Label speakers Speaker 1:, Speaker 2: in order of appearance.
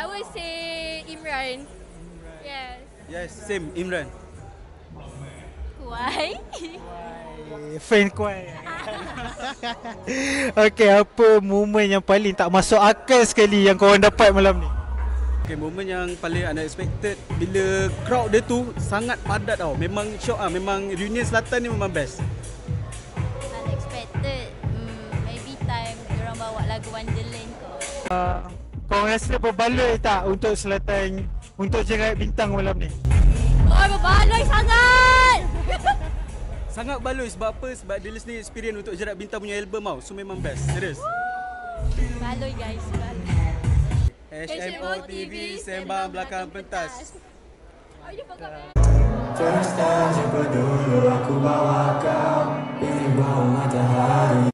Speaker 1: I would say Imran. Yes.
Speaker 2: Yes, same Imran.
Speaker 1: Why?
Speaker 3: Fan Kuai. Okay, apa momen yang paling tak masuk akal sekali yang korang dapat malam ni?
Speaker 2: Okay, momen yang paling unexpected bila crowd dia tu sangat padat tau. Memang syok ah, memang reunion Selatan ni memang best.
Speaker 1: Unexpected. Maybe time diorang bawa lagu Wonderland kot.
Speaker 3: Korang rasa berbaloi tak untuk Selatan, untuk Jerat Bintang malam ni?
Speaker 1: Oh, berbaloi sangat!
Speaker 2: Sangat baloi sebab apa? Sebab dia listening experience untuk Jerat Bintang punya album tau. So memang best, serius.
Speaker 1: Baloi guys, baloi.
Speaker 2: HMO TV Sembang Belakang Pentas.
Speaker 4: Terus tak jumpa dulu aku bawa kau. Ini bau matahari